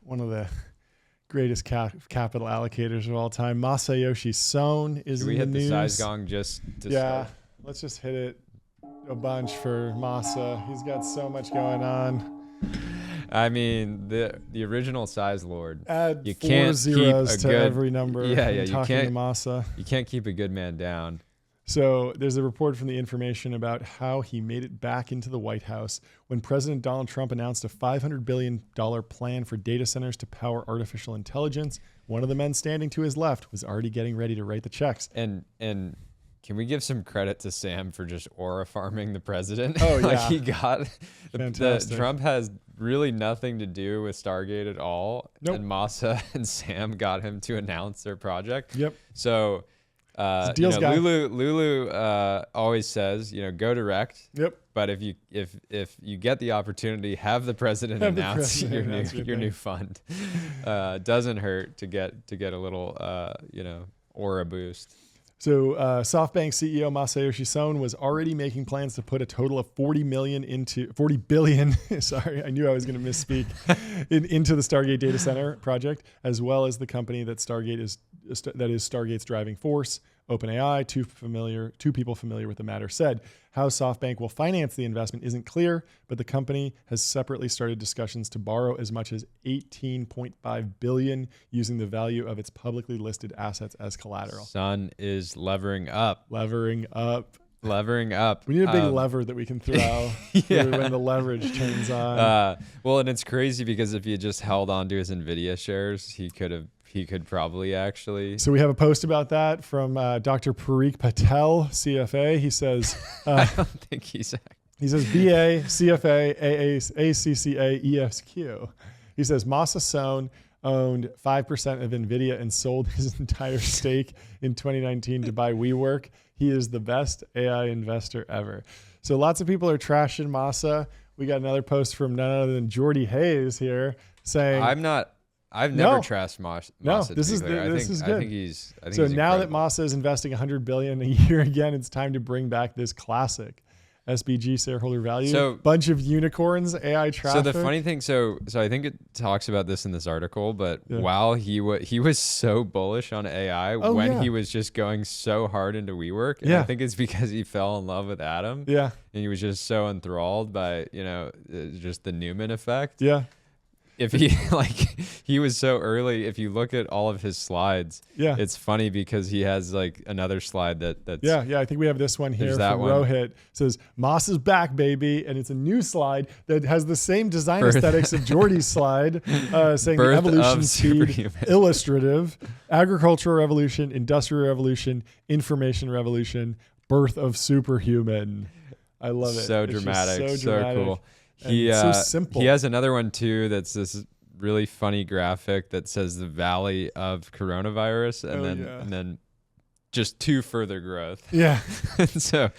one of the greatest capital allocators of all time. Masayoshi Son is in the news. Should we hit the size gong just to start? Let's just hit it a bunch for Masa. He's got so much going on. I mean, the original size lord. Add you 4 can't zeros keep to every number. Yeah. You can't. To Masa. You can't keep a good man down. So there's a report from The Information about how he made it back into the White House when President Donald Trump announced a $500 billion plan for data centers to power artificial intelligence. One of the men standing to his left was already getting ready to write the checks. And can we give some credit to Sam for just aura farming the president? Oh, yeah. Like he got Trump has really nothing to do with Stargate at all. Nope. And Masa and Sam got him to announce their project. Yep. So Lulu always says, go direct. Yep. But if you get the opportunity, have the president announce your new fund. Doesn't hurt to get a little aura boost. So SoftBank CEO Masayoshi Son was already making plans to put a total of $40 billion. Sorry, I knew I was going to misspeak. into the Stargate data center project, as well as the company that is Stargate's driving force. OpenAI, two people familiar with the matter, said how SoftBank will finance the investment isn't clear, but the company has separately started discussions to borrow as much as $18.5 billion using the value of its publicly listed assets as collateral. Son is levering up. Levering up. We need a big lever that we can throw when the leverage turns on. Well, and it's crazy because if he had just held on to his NVIDIA shares, he could probably actually. So we have a post about that from Dr. Parikh Patel, CFA. He says, I don't think he's. He says BA, CFA, ACCA, ESQ. He says Masa Son owned 5% of NVIDIA and sold his entire stake in 2019 to buy WeWork. He is the best AI investor ever. So lots of people are trashing Masa. We got another post from none other than Jordy Hayes here saying, I've never trashed Masa. No, this is good. I think he's now incredible. that Masa is investing $100 billion a year again, it's time to bring back this classic SBG shareholder value. So bunch of unicorns, AI traffic. So the funny thing, so I think it talks about this in this article, but while he was so bullish on AI he was just going so hard into WeWork, and I think it's because he fell in love with Adam. Yeah. And he was just so enthralled by, just the Newman effect. Yeah. If he was so early, if you look at all of his slides, it's funny because he has like another slide that's. Yeah. I think we have this one here from Rohit. It says, Moss is back, baby. And it's a new slide that has the same design aesthetics of Jordy's slide, saying the evolution speed, illustrative, agricultural revolution, industrial revolution, information revolution, birth of superhuman. I love it. So dramatic. So cool. So simple. He has another one too that's this really funny graphic that says the valley of coronavirus and then just two further growth. Yeah. So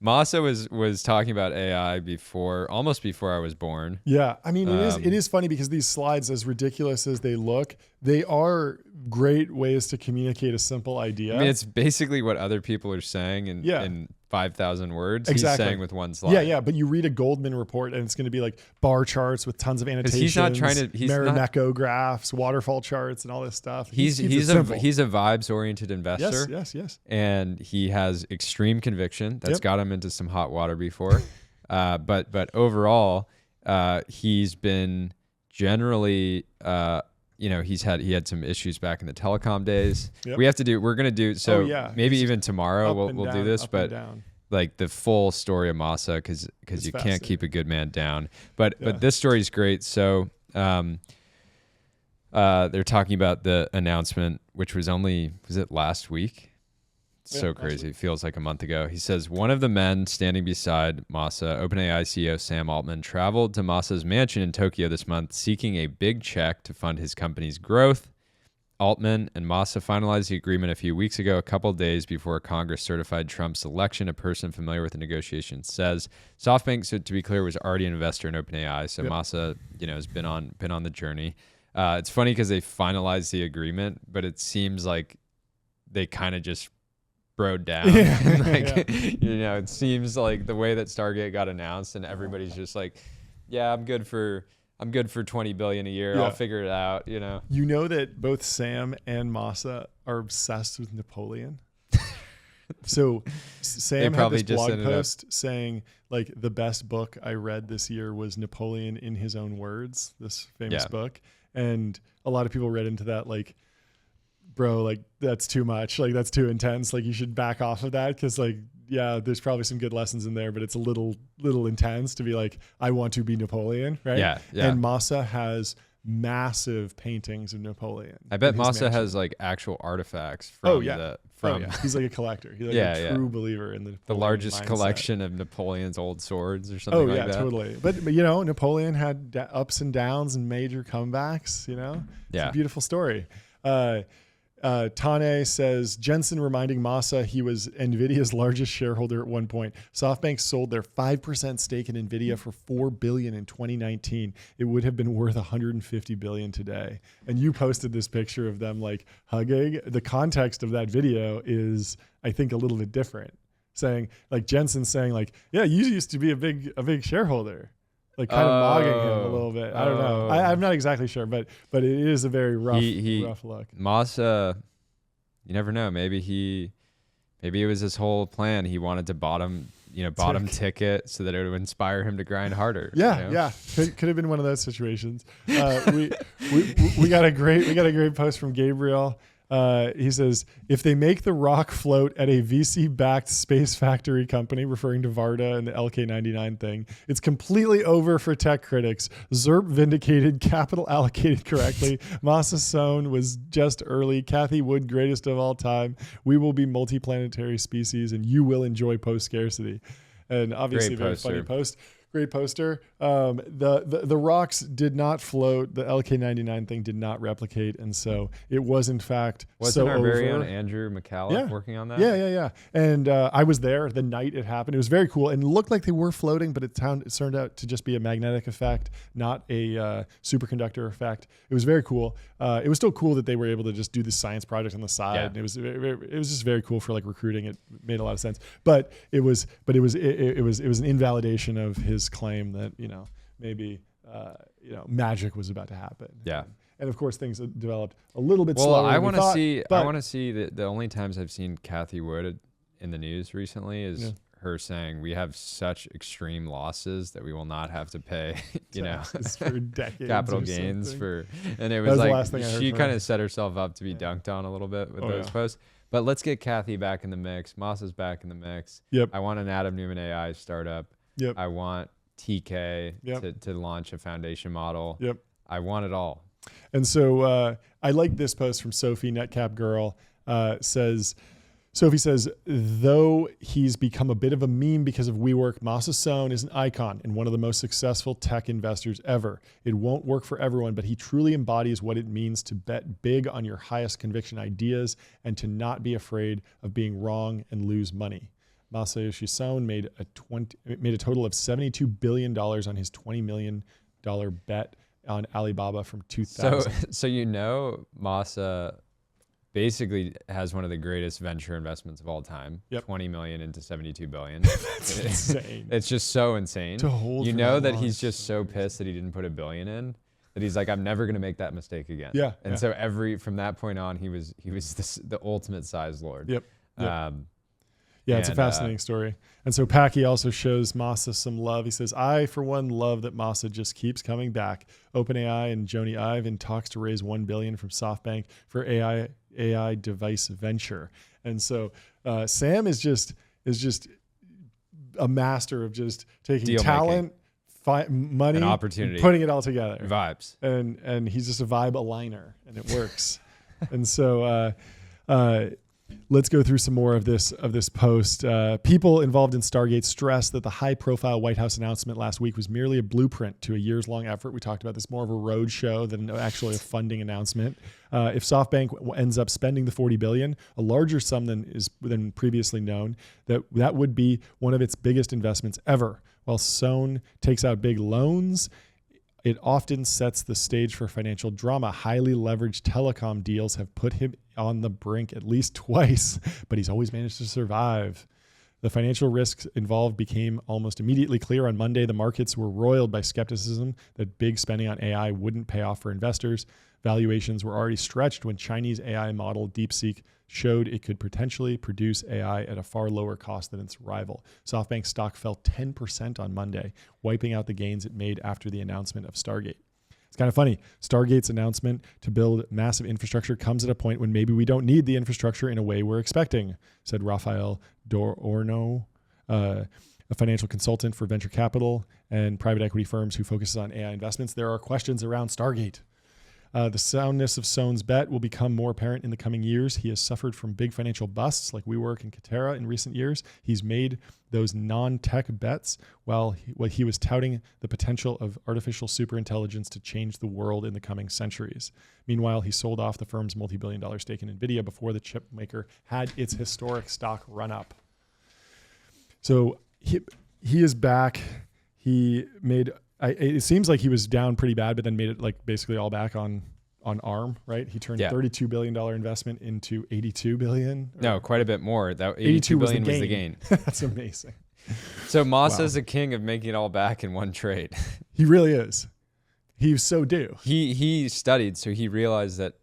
Masa was talking about AI almost before I was born. Yeah. I mean, it is funny because these slides, as ridiculous as they look, they are great ways to communicate a simple idea. I mean, it's basically what other people are saying in 5,000 words. Exactly. He's saying with one slide. Yeah. But you read a Goldman report and it's going to be like bar charts with tons of annotations, Marimekko graphs, waterfall charts, and all this stuff. He's a vibes-oriented investor. Yes. And he has extreme conviction. That's got him into some hot water before. But overall, he's been generally, he had some issues back in the telecom days. Yep. We're going to do, maybe even tomorrow we'll do this, but like the full story of Masa, because you can't keep a good man down. But this story is great. So they're talking about the announcement, which was it last week? So crazy. It feels like a month ago. He says, one of the men standing beside Masa, OpenAI CEO Sam Altman, traveled to Masa's mansion in Tokyo this month seeking a big check to fund his company's growth. Altman and Masa finalized the agreement a few weeks ago, a couple of days before Congress certified Trump's election. A person familiar with the negotiations says SoftBank, so to be clear, was already an investor in OpenAI. So Masa, has been on the journey. It's funny because they finalized the agreement, but it seems like they kind of just broed down. It seems like the way that Stargate got announced and everybody's just like, yeah, I'm good for I'm good for 20 billion a year. Yeah. I'll figure it out. You know that both Sam and Masa are obsessed with Napoleon. So Sam had probably this just blog ended up- post saying like the best book I read this year was Napoleon in His Own Words, this famous Yeah. book. And a lot of people read into that like, bro, like that's too much. Like that's too intense. Like you should back off of that. Cause like, yeah, there's probably some good lessons in there, but it's a little intense to be like, I want to be Napoleon. Right. Yeah. Yeah. And Masa has massive paintings of Napoleon. I bet in his Masa mansion. has like actual artifacts from He's like a collector. He's like a true believer in the Napoleon largest mindset. collection of Napoleon's old swords or something like that. Totally. But you know, Napoleon had ups and downs and major comebacks. You know, it's Yeah. a beautiful story. Tane says Jensen reminding Masa he was Nvidia's largest shareholder at one point. SoftBank sold their 5% stake in Nvidia for $4 billion in 2019. It would have been worth $150 billion today. And you posted this picture of them like hugging. The context of that video is, I think, a little bit different. Saying like Jensen saying like, yeah, you used to be a big shareholder. Like kind of mogging him a little bit. I don't know. I'm not exactly sure, but it is a very rough look. Masa, you never know. Maybe it was his whole plan. He wanted to bottom ticket so that it would inspire him to grind harder. Yeah, yeah. Could have been one of those situations. We got a great post from Gabriel. He says, if they make the rock float at a VC-backed space factory company, referring to Varda and the LK99 thing, it's completely over for tech critics. ZERP vindicated, capital allocated correctly. Masa Sohn was just early. Kathy Wood, greatest of all time. We will be multiplanetary species, and you will enjoy post-scarcity. And obviously, very funny post. Great poster. The rocks did not float. The LK99 thing did not replicate, and so it was in fact Wasn't so our over. very own Andrew McCallum working on that? Yeah. And I was there the night it happened. It was very cool, and it looked like they were floating, but it turned out to just be a magnetic effect, not a superconductor effect. It was very cool. It was still cool that they were able to just do this science project on the side. Yeah. And it was just very cool for like recruiting. It made a lot of sense, but it was an invalidation of his claim that maybe magic was about to happen. Yeah. And of course things developed a little bit Well, slower. I want to see the only times I've seen Kathy Wood in the news recently is her saying we have such extreme losses that we will not have to pay, for decades capital or gains something. and it That was the like last thing I heard she from kind her. of set herself up to be dunked on a little bit with those posts. But let's get Kathy back in the mix. Masa's back in the mix. Yep. I want an Adam Newman AI startup. Yep. I want TK to launch a foundation model. Yep. I want it all. And so I like this post from Sophie, Netcap Girl. Sophie says, though he's become a bit of a meme because of WeWork, Masa Sohn is an icon and one of the most successful tech investors ever. It won't work for everyone, but he truly embodies what it means to bet big on your highest conviction ideas and to not be afraid of being wrong and lose money. Masayoshi Son made a total of $72 billion on his $20 million bet on Alibaba from 2000. So Masa basically has one of the greatest venture investments of all time. Yep. 20 million into 72 billion. That's insane. It's just so insane. To hold you for know that that long he's is just so so pissed that he didn't put $1 billion in, that he's like, I'm never gonna make that mistake again. Yeah. And so from that point on, he was the ultimate size lord. Yep. Yeah, it's a fascinating story. And so Packy also shows Masa some love. He says, I, for one, love that Masa just keeps coming back. OpenAI and Jony Ive in talks to raise $1 billion from SoftBank for AI device venture. And so Sam is just a master of just taking Deal talent, money, an opportunity, putting it all together. Vibes. And he's just a vibe aligner, and it works. And so let's go through some more of this post. People involved in Stargate stress that the high-profile White House announcement last week was merely a blueprint to a years-long effort. We talked about this, more of a road show than actually a funding announcement. If SoftBank ends up spending the $40 billion, a larger sum than previously known, that would be one of its biggest investments ever. While Sohn takes out big loans, it often sets the stage for financial drama. Highly leveraged telecom deals have put him on the brink at least twice, but he's always managed to survive. The financial risks involved became almost immediately clear on Monday. The markets were roiled by skepticism that big spending on AI wouldn't pay off for investors. Valuations were already stretched when Chinese AI model DeepSeek showed it could potentially produce AI at a far lower cost than its rival. SoftBank stock fell 10% on Monday, wiping out the gains it made after the announcement of Stargate. It's kind of funny. Stargate's announcement to build massive infrastructure comes at a point when maybe we don't need the infrastructure in a way we're expecting, said Rafael Dorno, a financial consultant for venture capital and private equity firms who focuses on AI investments. There are questions around Stargate. The soundness of Sohn's bet will become more apparent in the coming years. He has suffered from big financial busts like WeWork and Katera in recent years. He's made those non-tech bets while he was touting the potential of artificial superintelligence to change the world in the coming centuries. Meanwhile, he sold off the firm's multi-billion-dollar stake in NVIDIA before the chip maker had its historic stock run up. So he is back. He made... it seems like he was down pretty bad, but then made it like basically all back on ARM, right? He turned $32 billion investment into $82 billion. No, quite a bit more. That $82 billion was the gain. That's amazing. So Massa's a king of making it all back in one trade. He really is. He's so due. He studied, so he realized that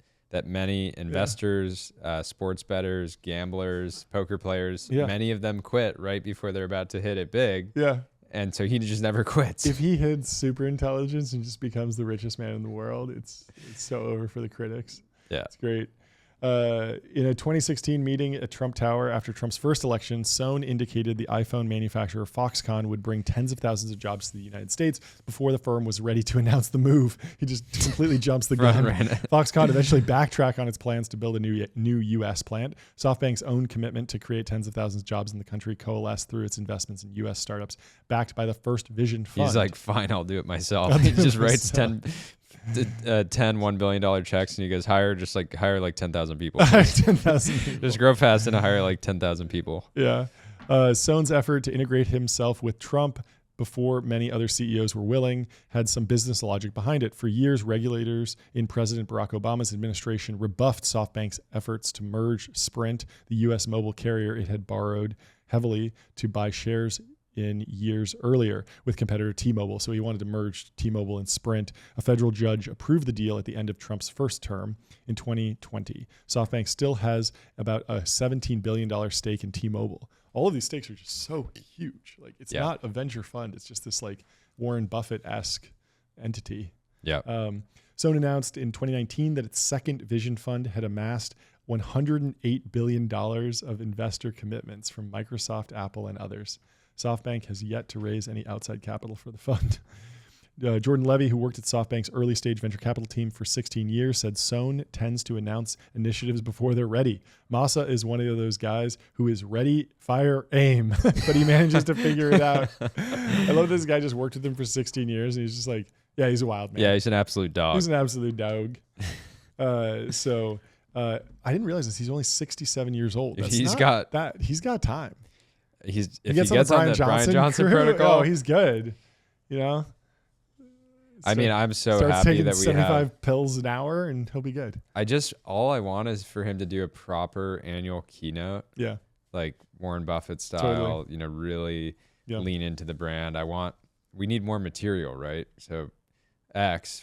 many investors, sports bettors, gamblers, poker players, many of them quit right before they're about to hit it big. Yeah. And so he just never quits. If he hits super intelligence and just becomes the richest man in the world, it's so over for the critics. Yeah. It's great. In a 2016 meeting at Trump Tower after Trump's first election, Sohn indicated the iPhone manufacturer Foxconn would bring tens of thousands of jobs to the United States before the firm was ready to announce the move. He just completely jumps the gun. Foxconn eventually backtracked on its plans to build a new U.S. plant. SoftBank's own commitment to create tens of thousands of jobs in the country coalesced through its investments in U.S. startups backed by the First Vision Fund. He's like, fine, I'll do it myself. He just writes 10 $1 billion checks and he goes, hire like 10,000 people. 10,000 people. Just grow fast and hire like 10,000 people. Yeah. Sohn's effort to integrate himself with Trump before many other CEOs were willing had some business logic behind it. For years, regulators in President Barack Obama's administration rebuffed SoftBank's efforts to merge Sprint, the U.S. mobile carrier it had borrowed heavily to buy shares in years earlier with competitor T-Mobile. So he wanted to merge T-Mobile and Sprint. A federal judge approved the deal at the end of Trump's first term in 2020. SoftBank still has about a $17 billion stake in T-Mobile. All of these stakes are just so huge. Like it's not a venture fund. It's just this like Warren Buffett-esque entity. Yeah. Sohn announced in 2019 that its second vision fund had amassed $108 billion of investor commitments from Microsoft, Apple, and others. SoftBank has yet to raise any outside capital for the fund. Jordan Levy, who worked at SoftBank's early stage venture capital team for 16 years, said Sohn tends to announce initiatives before they're ready. Massa is one of those guys who is ready, fire, aim, but he manages to figure it out. I love this guy just worked with him for 16 years, and he's just like, yeah, he's a wild man. Yeah, he's an absolute dog. He's an absolute dog. I didn't realize this. He's only 67 years old. He's got time. If he gets on the Brian Johnson protocol, he's good. You know. I mean, I'm so starts happy taking that we 75 pills an hour, and he'll be good. All I want is for him to do a proper annual keynote. Yeah. Like Warren Buffett style. Totally. You know, really lean into the brand. We need more material, right? So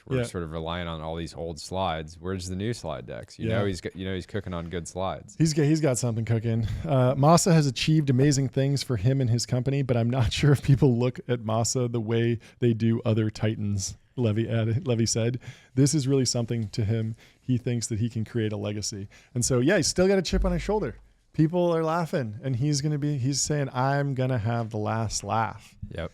we're sort of relying on all these old slides. Where's the new slide decks? You know he's cooking on good slides. He's got something cooking. Massa has achieved amazing things for him and his company, but I'm not sure if people look at Massa the way they do other titans. Levy said, this is really something to him. He thinks that he can create a legacy. And so, he's still got a chip on his shoulder. People are laughing, and he's saying, I'm going to have the last laugh. Yep.